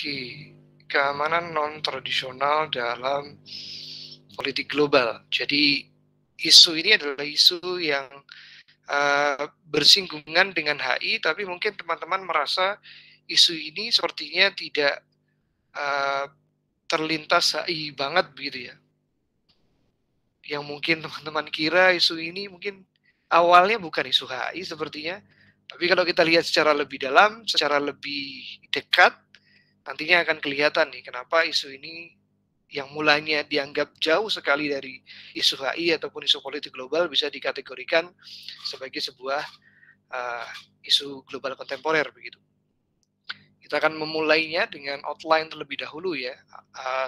Oke, keamanan non-tradisional dalam politik global. Jadi isu ini adalah isu yang bersinggungan dengan HI, tapi mungkin teman-teman merasa isu ini sepertinya tidak terlintas HI banget begitu ya. Yang mungkin teman-teman kira isu ini mungkin awalnya bukan isu HI sepertinya, tapi kalau kita lihat secara lebih dalam, secara lebih dekat, nantinya akan kelihatan nih kenapa isu ini yang mulanya dianggap jauh sekali dari isu HI ataupun isu politik global bisa dikategorikan sebagai sebuah isu global kontemporer begitu. Kita akan memulainya dengan outline terlebih dahulu ya.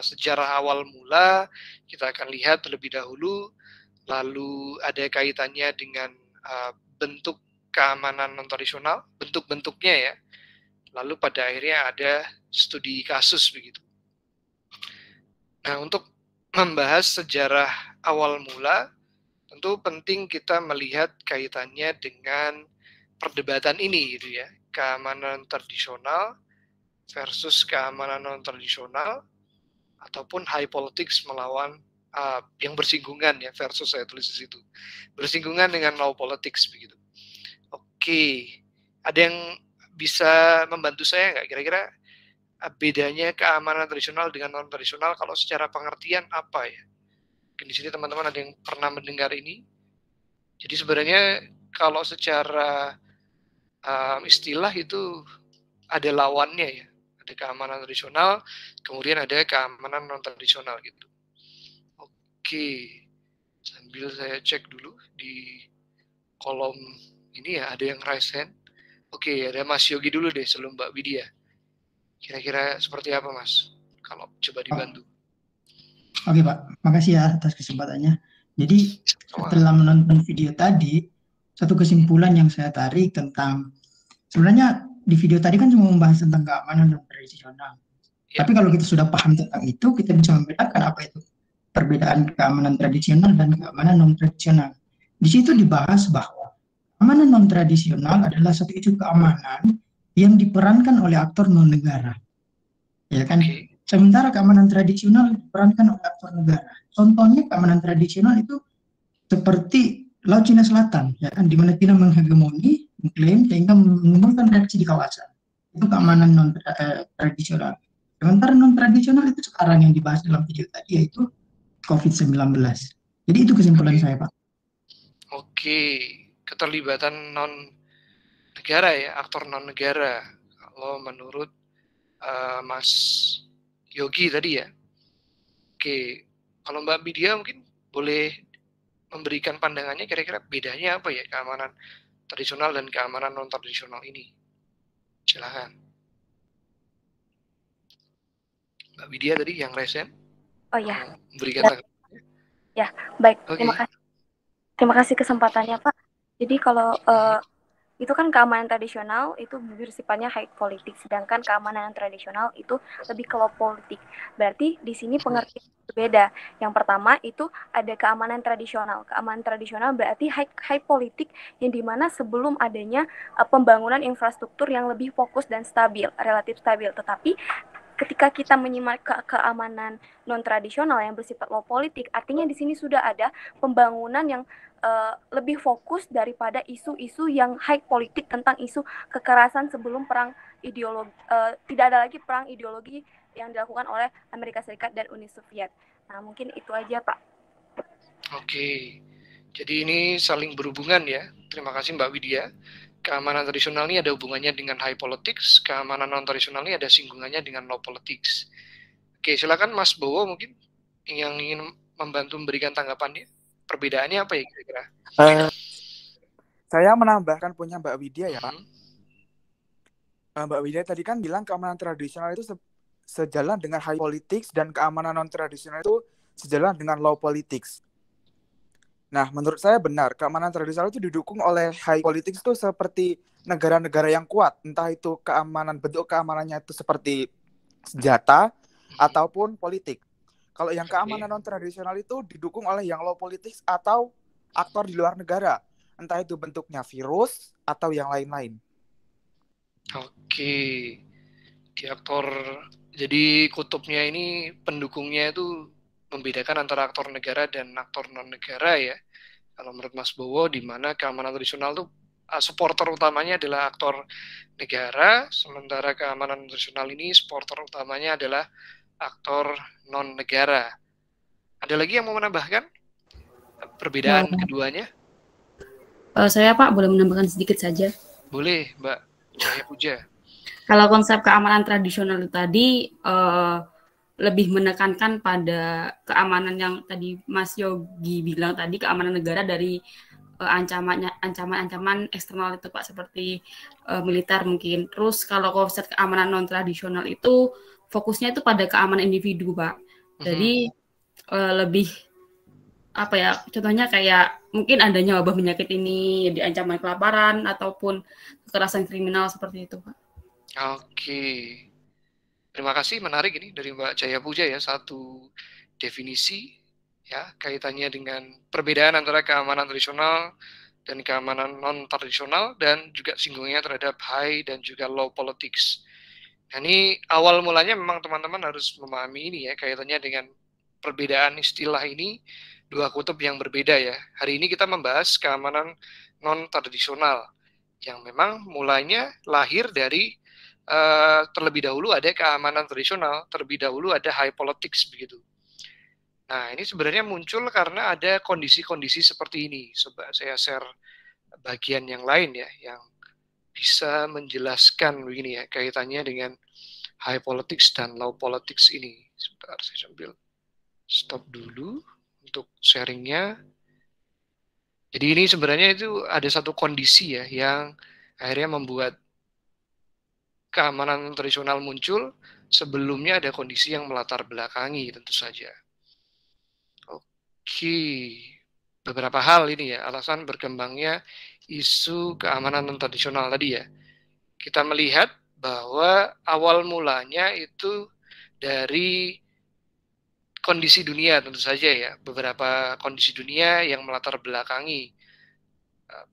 Sejarah awal mula kita akan lihat terlebih dahulu, lalu ada kaitannya dengan bentuk keamanan non-tradisional, bentuk-bentuknya ya. Lalu pada akhirnya ada studi kasus begitu. Nah, untuk membahas sejarah awal mula, tentu penting kita melihat kaitannya dengan perdebatan ini gitu ya. Keamanan tradisional versus keamanan non-tradisional ataupun high politics melawan yang bersinggungan ya, versus saya tulis di situ. Bersinggungan dengan low politics begitu. Oke, ada yang bisa membantu saya nggak kira-kira bedanya keamanan tradisional dengan non-tradisional kalau secara pengertian apa ya? Mungkin di sini teman-teman ada yang pernah mendengar ini. Jadi sebenarnya kalau secara istilah itu ada lawannya ya. Ada keamanan tradisional, kemudian ada keamanan non-tradisional gitu. Oke, sambil saya cek dulu di kolom ini ya, ada yang raise hand. Oke, ada Mas Yogi dulu deh sebelum Mbak Widya. Kira-kira seperti apa Mas? Kalau coba dibantu. Oke Pak, makasih ya atas kesempatannya. Jadi setelah menonton video tadi, satu kesimpulan yang saya tarik tentang, sebenarnya di video tadi kan cuma membahas tentang keamanan non tradisional. Ya. Tapi kalau kita sudah paham tentang itu, kita bisa membedakan apa itu perbedaan keamanan tradisional dan keamanan non tradisional. Di situ dibahas bahwa keamanan non tradisional adalah satu isu keamanan yang diperankan oleh aktor non negara, ya kan? Sementara keamanan tradisional diperankan oleh aktor negara. Contohnya keamanan tradisional itu seperti Laut Cina Selatan, ya kan, di mana China menghegemoni, mengklaim sehingga menimbulkan reaksi di kawasan. Itu keamanan non tradisional. Sementara non tradisional itu sekarang yang dibahas dalam video tadi, yaitu COVID-19. Jadi itu kesimpulan saya, Pak. Oke, keterlibatan non negara ya, aktor non negara. Kalau menurut Mas Yogi tadi ya. Oke, kalau Mbak Widya mungkin boleh memberikan pandangannya kira-kira bedanya apa ya keamanan tradisional dan keamanan non tradisional ini. Silakan. Mbak Widya tadi yang resen. Oh ya. Memberikan tanggapannya. Ya, baik. Okay. Terima kasih kesempatannya, Pak. Jadi kalau itu kan keamanan tradisional itu bersifatnya high politik, sedangkan keamanan tradisional itu lebih ke low politik. Berarti di sini pengertian berbeda. Yang pertama itu ada keamanan tradisional. Keamanan tradisional berarti high politik yang dimana sebelum adanya pembangunan infrastruktur yang lebih fokus dan stabil, relatif stabil. Tetapi ketika kita menyimak keamanan non tradisional yang bersifat low politik, artinya di sini sudah ada pembangunan yang lebih fokus daripada isu-isu yang high politik tentang isu kekerasan sebelum perang ideologi. Tidak ada lagi perang ideologi yang dilakukan oleh Amerika Serikat dan Uni Soviet. Nah, mungkin itu aja, Pak. Oke, jadi ini saling berhubungan ya. Terima kasih Mbak Widya. Keamanan tradisional ini ada hubungannya dengan high politics, keamanan non-tradisional ini ada singgungannya dengan low politics. Oke, silakan Mas Bowo mungkin yang ingin membantu memberikan tanggapannya. Perbedaannya apa ya kira-kira? Saya menambahkan punya Mbak Widya ya Pak. Mbak Widya tadi kan bilang keamanan tradisional itu sejalan dengan high politics dan keamanan non-tradisional itu sejalan dengan low politics. Nah, menurut saya benar, keamanan tradisional itu didukung oleh high politics itu seperti negara-negara yang kuat, entah itu keamanan, bentuk keamanannya itu seperti senjata ataupun politik. Kalau yang keamanan non-tradisional itu didukung oleh yang low politics atau aktor di luar negara, entah itu bentuknya virus atau yang lain-lain. Oke, di aktor Jadi kutubnya ini pendukungnya itu membedakan antara aktor negara dan aktor non negara ya. Kalau menurut Mas Bowo, di mana keamanan tradisional itu supporter utamanya adalah aktor negara, sementara keamanan tradisional ini supporter utamanya adalah aktor non negara. Ada lagi yang mau menambahkan perbedaan keduanya? Saya Pak boleh menambahkan sedikit saja. Boleh, Mbak Cahaya Puja. Kalau konsep keamanan tradisional itu tadi lebih menekankan pada keamanan yang tadi Mas Yogi bilang tadi, keamanan negara dari ancaman eksternal itu Pak, seperti militer mungkin. Terus kalau konsep keamanan non tradisional itu fokusnya itu pada keamanan individu Pak. Jadi lebih apa ya, contohnya kayak mungkin adanya wabah penyakit ini, jadi ancaman kelaparan ataupun kekerasan kriminal seperti itu Pak. Oke, terima kasih, menarik ini dari Mbak Cahaya Puja ya, satu definisi ya kaitannya dengan perbedaan antara keamanan tradisional dan keamanan non tradisional, dan juga singgungnya terhadap high dan juga low politics. Nah, ini awal mulanya memang teman-teman harus memahami ini ya, kaitannya dengan perbedaan istilah ini, dua kutub yang berbeda ya. Hari ini kita membahas keamanan non tradisional yang memang mulanya lahir dari terlebih dahulu ada keamanan tradisional, terlebih dahulu ada high politics begitu. Nah, ini sebenarnya muncul karena ada kondisi-kondisi seperti ini. Coba saya share bagian yang lain ya, yang bisa menjelaskan begini ya, kaitannya dengan high politics dan low politics ini. Sebentar, saya sambil stop dulu untuk sharingnya. Jadi ini sebenarnya itu ada satu kondisi ya, yang akhirnya membuat keamanan tradisional muncul. Sebelumnya ada kondisi yang melatar belakangi tentu saja. Oke, beberapa hal ini ya, alasan berkembangnya isu keamanan non tradisional tadi ya. Kita melihat bahwa awal mulanya itu dari kondisi dunia tentu saja ya, beberapa kondisi dunia yang melatar belakangi.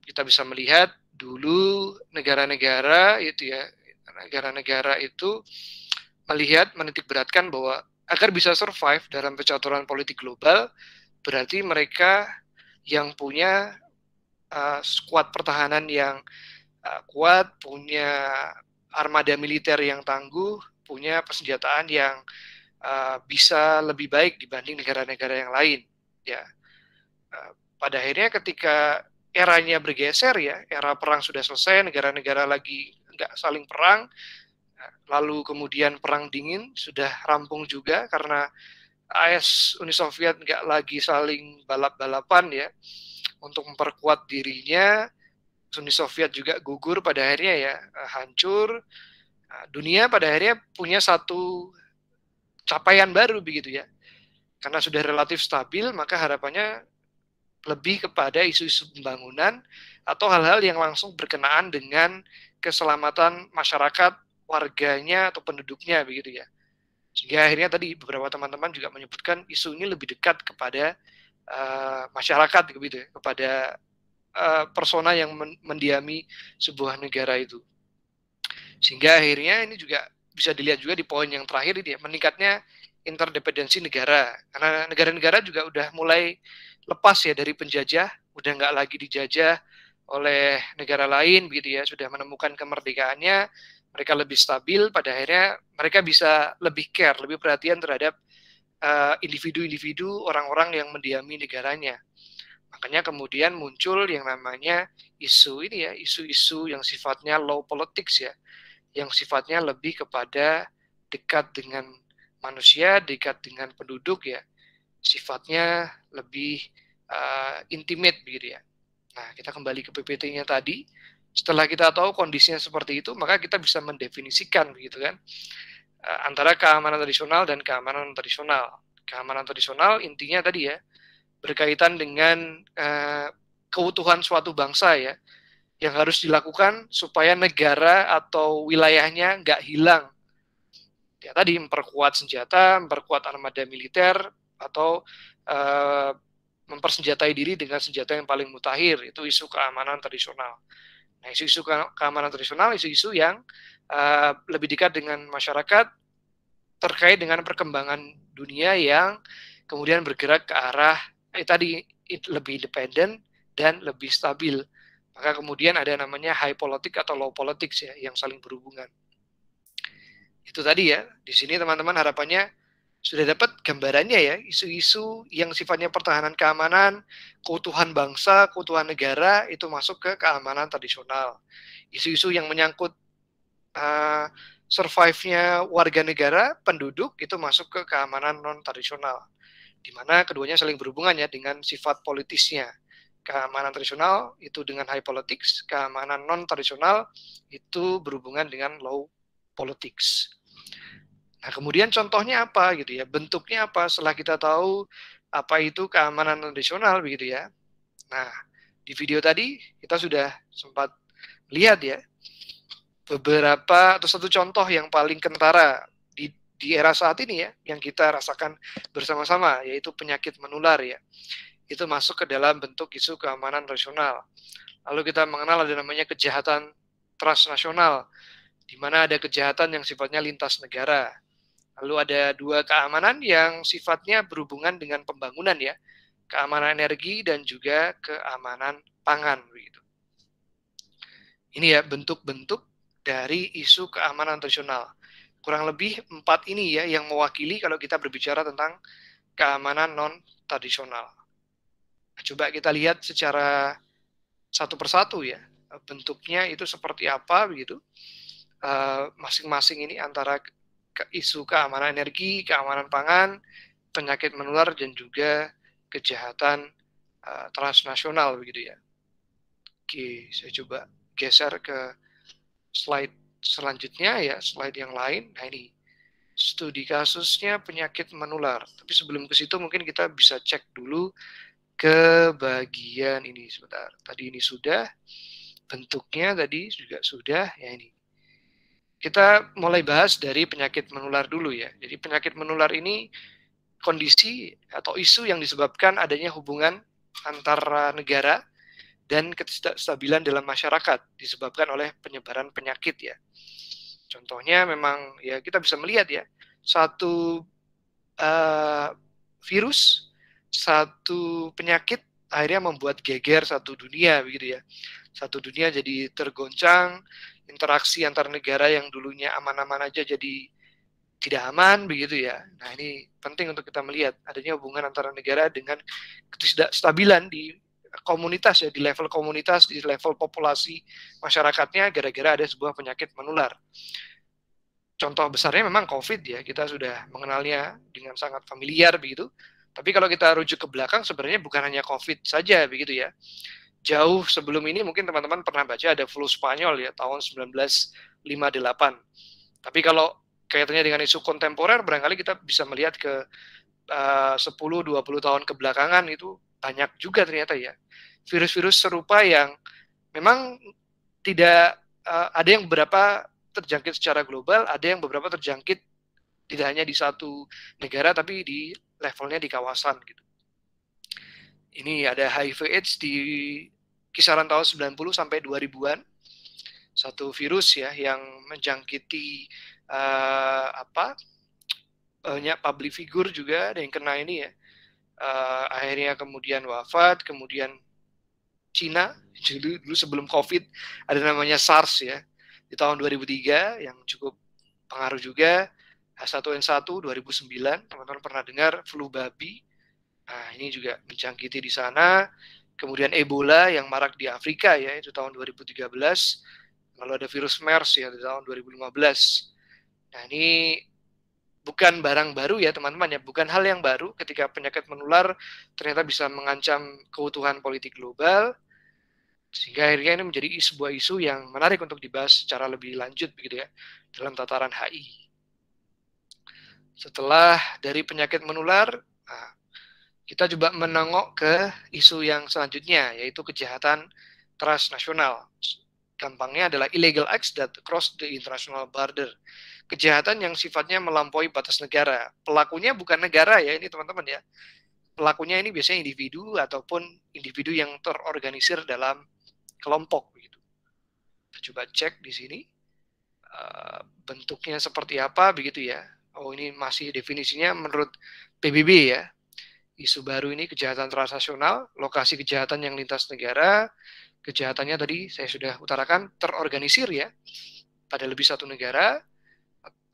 Kita bisa melihat dulu negara-negara itu ya, negara-negara itu menitik beratkan bahwa agar bisa survive dalam percaturan politik global, berarti mereka yang punya skuad pertahanan yang kuat, punya armada militer yang tangguh, punya persenjataan yang bisa lebih baik dibanding negara-negara yang lain. Ya, pada akhirnya ketika eranya bergeser ya, era perang sudah selesai, negara-negara lagi nggak saling perang, lalu kemudian perang dingin sudah rampung juga karena AS Uni Soviet nggak lagi saling balap-balapan ya untuk memperkuat dirinya. Uni Soviet juga gugur pada akhirnya ya, hancur. Dunia pada akhirnya punya satu capaian baru begitu ya, karena sudah relatif stabil, maka harapannya lebih kepada isu-isu pembangunan atau hal-hal yang langsung berkenaan dengan keselamatan masyarakat, warganya atau penduduknya begitu ya. Sehingga akhirnya tadi beberapa teman-teman juga menyebutkan isu ini lebih dekat kepada masyarakat begitu ya, kepada persona yang mendiami sebuah negara itu. Sehingga akhirnya ini juga bisa dilihat juga di poin yang terakhir ini ya, meningkatnya interdependensi negara. Karena negara-negara juga udah mulai lepas ya dari penjajah, udah nggak lagi dijajah oleh negara lain begitu ya, sudah menemukan kemerdekaannya, mereka lebih stabil, pada akhirnya mereka bisa lebih care, lebih perhatian terhadap individu-individu, orang-orang yang mendiami negaranya. Makanya kemudian muncul yang namanya isu ini ya, isu-isu yang sifatnya low politics ya, yang sifatnya lebih kepada dekat dengan manusia, dekat dengan penduduk ya, sifatnya lebih intimate begitu ya. Nah, kita kembali ke PPT-nya tadi. Setelah kita tahu kondisinya seperti itu, maka kita bisa mendefinisikan begitu kan, antara keamanan tradisional dan keamanan non tradisional. Keamanan tradisional intinya tadi ya, berkaitan dengan keutuhan suatu bangsa ya, yang harus dilakukan supaya negara atau wilayahnya nggak hilang. Ya tadi, memperkuat senjata, memperkuat armada militer, atau mempersenjatai diri dengan senjata yang paling mutakhir, itu isu keamanan tradisional. Nah, isu-isu keamanan tradisional, isu-isu yang lebih dekat dengan masyarakat, terkait dengan perkembangan dunia yang kemudian bergerak ke arah tadi lebih independen dan lebih stabil. Maka kemudian ada namanya high politics atau low politics ya, yang saling berhubungan. Itu tadi ya, di sini teman-teman harapannya sudah dapat gambarannya ya, isu-isu yang sifatnya pertahanan keamanan, keutuhan bangsa, keutuhan negara, itu masuk ke keamanan tradisional. Isu-isu yang menyangkut survive-nya warga negara, penduduk, itu masuk ke keamanan non-tradisional. Di mana keduanya saling berhubungan ya dengan sifat politisnya. Keamanan tradisional itu dengan high politics, keamanan non-tradisional itu berhubungan dengan low politics. Nah, kemudian contohnya apa gitu ya, bentuknya apa setelah kita tahu apa itu keamanan tradisional begitu ya. Nah, di video tadi kita sudah sempat lihat ya beberapa atau satu contoh yang paling kentara di era saat ini ya, yang kita rasakan bersama-sama, yaitu penyakit menular ya. Itu masuk ke dalam bentuk isu keamanan nasional. Lalu kita mengenal ada namanya kejahatan transnasional, di mana ada kejahatan yang sifatnya lintas negara. Lalu ada dua keamanan yang sifatnya berhubungan dengan pembangunan ya, keamanan energi dan juga keamanan pangan begitu. Ini ya bentuk-bentuk dari isu keamanan nasional. Kurang lebih 4 ini ya yang mewakili kalau kita berbicara tentang keamanan non-tradisional. Coba kita lihat secara satu persatu ya, bentuknya itu seperti apa begitu. Masing-masing ini antara isu keamanan energi, keamanan pangan, penyakit menular, dan juga kejahatan transnasional begitu ya. Oke, saya coba geser ke slide selanjutnya ya, slide yang lain. Nah ini, studi kasusnya penyakit menular. Tapi sebelum ke situ mungkin kita bisa cek dulu ke bagian ini sebentar. Tadi ini sudah, bentuknya tadi juga sudah, ya ini. Kita mulai bahas dari penyakit menular dulu ya. Jadi penyakit menular ini kondisi atau isu yang disebabkan adanya hubungan antara negara dan ketidakstabilan dalam masyarakat disebabkan oleh penyebaran penyakit ya. Contohnya memang ya kita bisa melihat ya, satu virus, satu penyakit akhirnya membuat geger satu dunia begitu ya. Satu dunia jadi tergoncang, interaksi antar negara yang dulunya aman-aman aja jadi tidak aman begitu ya. Nah ini penting untuk kita melihat adanya hubungan antara negara dengan ketidakstabilan di komunitas ya, di level komunitas, di level populasi masyarakatnya gara-gara ada sebuah penyakit menular. Contoh besarnya memang COVID ya, kita sudah mengenalnya dengan sangat familiar begitu. Tapi kalau kita rujuk ke belakang sebenarnya bukan hanya COVID saja begitu ya. Jauh sebelum ini mungkin teman-teman pernah baca ada flu Spanyol ya tahun 1958. Tapi kalau kaitannya dengan isu kontemporer barangkali kita bisa melihat ke 10-20 tahun kebelakangan itu banyak juga ternyata ya virus-virus serupa yang memang tidak ada yang beberapa terjangkit secara global, ada yang beberapa terjangkit tidak hanya di satu negara tapi di levelnya di kawasan gitu. Ini ada HIV/AIDS di kisaran tahun 90 sampai 2000-an. Satu virus ya yang menjangkiti banyak public figure juga ada yang kena ini ya. Akhirnya kemudian wafat, kemudian Cina dulu sebelum COVID ada namanya SARS ya di tahun 2003 yang cukup pengaruh juga. H1N1 2009 teman-teman pernah dengar, flu babi. Nah ini juga menjangkiti di sana. Kemudian Ebola yang marak di Afrika ya itu tahun 2013. Lalu ada virus MERS ya di tahun 2015. Nah ini bukan barang baru ya teman-teman ya, bukan hal yang baru ketika penyakit menular ternyata bisa mengancam keutuhan politik global, sehingga akhirnya ini menjadi sebuah isu yang menarik untuk dibahas secara lebih lanjut begitu ya dalam tataran HI. Setelah dari penyakit menular, kita coba menengok ke isu yang selanjutnya yaitu kejahatan transnasional. Gampangnya adalah illegal acts that cross the international border. Kejahatan yang sifatnya melampaui batas negara. Pelakunya bukan negara ya ini teman-teman ya. Pelakunya ini biasanya individu ataupun individu yang terorganisir dalam kelompok begitu. Kita coba cek di sini bentuknya seperti apa begitu ya. Oh, ini masih definisinya menurut PBB ya. Isu baru ini kejahatan transnasional, lokasi kejahatan yang lintas negara, kejahatannya tadi saya sudah utarakan terorganisir ya, pada lebih satu negara.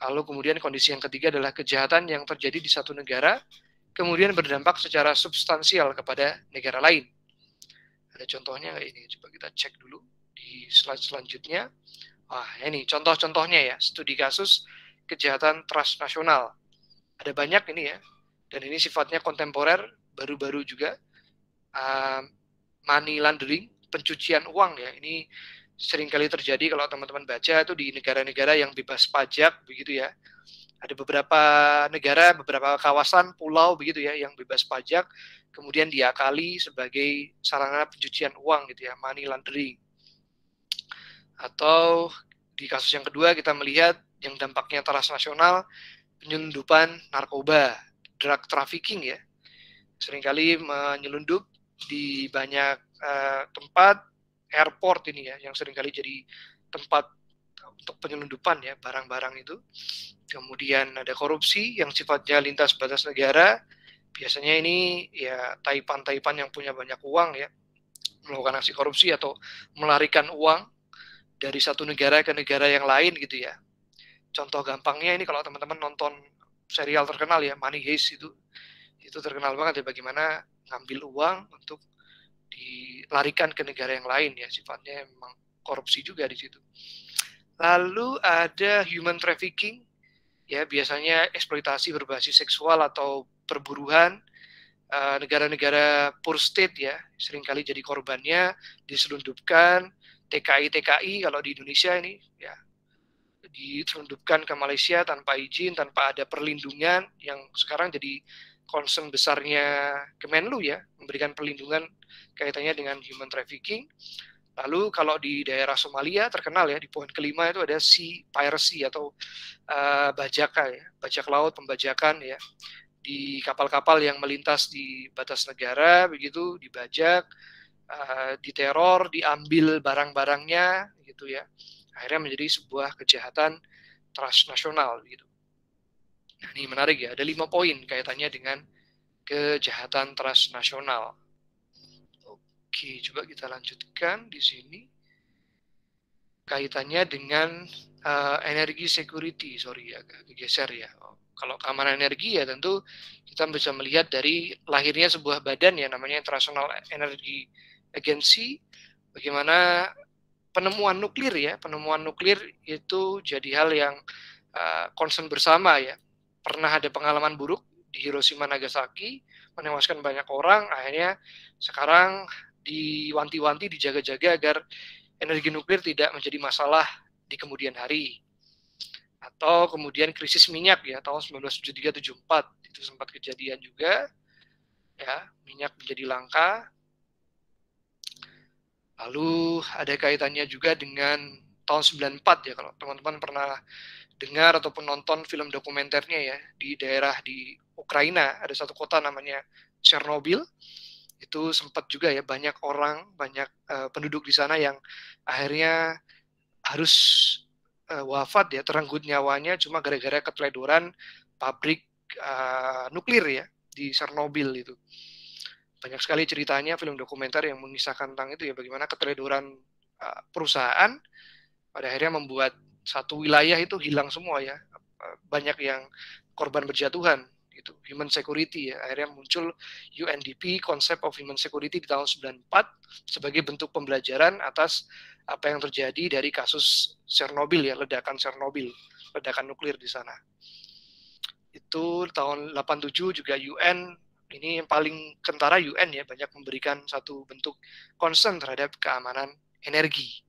Lalu kemudian kondisi yang ketiga adalah kejahatan yang terjadi di satu negara, kemudian berdampak secara substansial kepada negara lain. Ada contohnya nggak ini? Coba kita cek dulu di slide selanjutnya. Wah, ini contoh-contohnya ya, studi kasus kejahatan transnasional. Ada banyak ini ya, dan ini sifatnya kontemporer, baru-baru juga. Money laundering, pencucian uang ya, ini seringkali terjadi kalau teman-teman baca itu di negara-negara yang bebas pajak begitu ya. Ada beberapa negara, beberapa kawasan, pulau begitu ya, yang bebas pajak, kemudian diakali sebagai sarana pencucian uang gitu ya, money laundering. Atau di kasus yang kedua kita melihat yang dampaknya transnasional, penyelundupan narkoba, drug trafficking ya. Seringkali menyelundup di banyak tempat, airport ini ya, yang seringkali jadi tempat untuk penyelundupan ya, barang-barang itu. Kemudian ada korupsi yang sifatnya lintas batas negara. Biasanya ini ya taipan-taipan yang punya banyak uang ya, melakukan aksi korupsi atau melarikan uang dari satu negara ke negara yang lain gitu ya. Contoh gampangnya ini kalau teman-teman nonton serial terkenal ya, Money Heist itu terkenal banget ya, bagaimana ngambil uang untuk dilarikan ke negara yang lain ya, sifatnya memang korupsi juga di situ. Lalu ada human trafficking ya, biasanya eksploitasi berbasis seksual atau perburuan. Negara-negara poor state ya, seringkali jadi korbannya, diselundupkan. TKI kalau di Indonesia ini ya, diselundupkan ke Malaysia tanpa izin, tanpa ada perlindungan, yang sekarang jadi concern besarnya Kemenlu ya, memberikan perlindungan kaitannya dengan human trafficking. Lalu kalau di daerah Somalia terkenal ya, di poin kelima itu ada sea piracy atau bajaka ya, bajak laut, pembajakan ya, di kapal-kapal yang melintas di batas negara begitu, dibajak, diteror, diambil barang-barangnya gitu ya. Akhirnya menjadi sebuah kejahatan transnasional gitu. Nah, ini menarik ya, ada 5 poin kaitannya dengan kejahatan transnasional. Oke, coba kita lanjutkan di sini. Kaitannya dengan energi security, sorry agak geser ya. Kalau keamanan energi ya tentu kita bisa melihat dari lahirnya sebuah badan ya, namanya International Energy Agency. Bagaimana penemuan nuklir ya, penemuan nuklir itu jadi hal yang concern bersama ya. Pernah ada pengalaman buruk di Hiroshima Nagasaki, menewaskan banyak orang, akhirnya sekarang diwanti-wanti, dijaga-jaga agar energi nuklir tidak menjadi masalah di kemudian hari. Atau kemudian krisis minyak ya, tahun 1973-74 itu sempat kejadian juga ya, minyak menjadi langka. Lalu ada kaitannya juga dengan tahun 94 ya, kalau teman-teman pernah dengar ataupun nonton film dokumenternya ya, di daerah di Ukraina ada satu kota namanya Chernobyl. Itu sempat juga ya, banyak orang, banyak penduduk di sana yang akhirnya harus wafat ya, terenggut nyawanya cuma gara-gara keteledoran pabrik nuklir ya di Chernobyl itu. Banyak sekali ceritanya, film dokumenter yang mengisahkan tentang itu ya, bagaimana keteledoran perusahaan pada akhirnya membuat satu wilayah itu hilang semua ya, banyak yang korban berjatuhan itu, human security ya. Akhirnya muncul UNDP, Concept of Human Security di tahun 94 sebagai bentuk pembelajaran atas apa yang terjadi dari kasus Chernobyl ya, ledakan Chernobyl, ledakan nuklir di sana. Itu tahun 87 juga UN, ini yang paling kentara UN ya, banyak memberikan satu bentuk concern terhadap keamanan energi.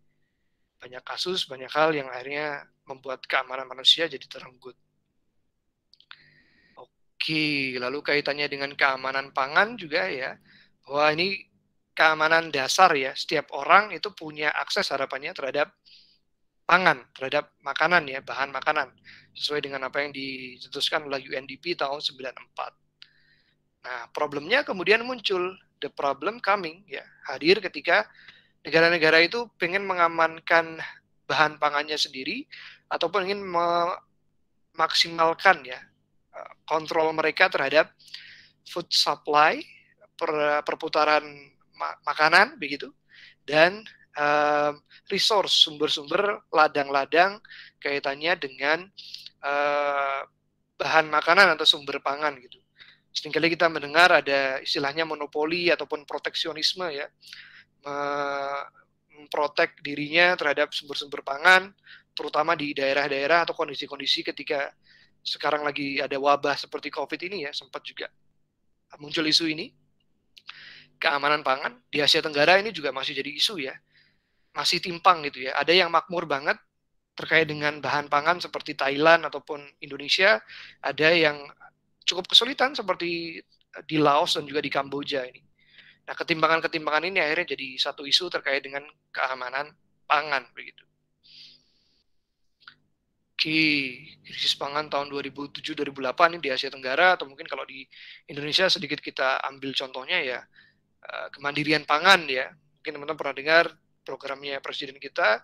Banyak kasus, banyak hal yang akhirnya membuat keamanan manusia jadi terenggut. Oke, lalu kaitannya dengan keamanan pangan juga ya, bahwa ini keamanan dasar ya, setiap orang itu punya akses harapannya terhadap pangan, terhadap makanan ya, bahan makanan, sesuai dengan apa yang dicetuskan oleh UNDP tahun 94. Nah, problemnya kemudian muncul, the problem coming ya, hadir ketika negara-negara itu pengen mengamankan bahan pangannya sendiri ataupun ingin memaksimalkan ya kontrol mereka terhadap food supply, perputaran makanan begitu, dan resource, sumber-sumber ladang-ladang kaitannya dengan bahan makanan atau sumber pangan gitu. Seringkali kita mendengar ada istilahnya monopoli ataupun proteksionisme ya, memprotek dirinya terhadap sumber-sumber pangan, terutama di daerah-daerah atau kondisi-kondisi ketika sekarang lagi ada wabah seperti COVID ini ya, sempat juga muncul isu ini. Keamanan pangan di Asia Tenggara ini juga masih jadi isu ya, masih timpang gitu ya. Ada yang makmur banget terkait dengan bahan pangan seperti Thailand ataupun Indonesia, ada yang cukup kesulitan seperti di Laos dan juga di Kamboja ini. Nah, ketimpangan-ketimpangan ini akhirnya jadi satu isu terkait dengan keamanan pangan begitu. Oke, krisis pangan tahun 2007-2008 ini di Asia Tenggara, atau mungkin kalau di Indonesia sedikit kita ambil contohnya ya, kemandirian pangan ya. Mungkin teman-teman pernah dengar programnya Presiden kita,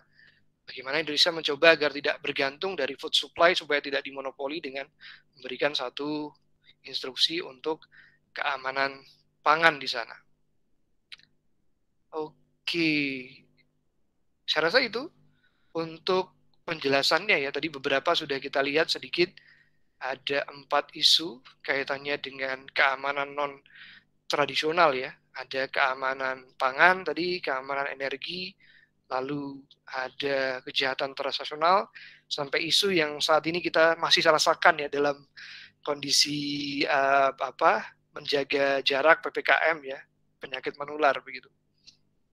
bagaimana Indonesia mencoba agar tidak bergantung dari food supply supaya tidak dimonopoli dengan memberikan satu instruksi untuk keamanan pangan di sana. Oke, saya rasa itu untuk penjelasannya ya. Tadi beberapa sudah kita lihat sedikit, ada 4 isu kaitannya dengan keamanan non tradisional ya. Ada keamanan pangan tadi, keamanan energi, lalu ada kejahatan transnasional, sampai isu yang saat ini kita masih rasakan ya dalam kondisi menjaga jarak PPKM ya, penyakit menular begitu.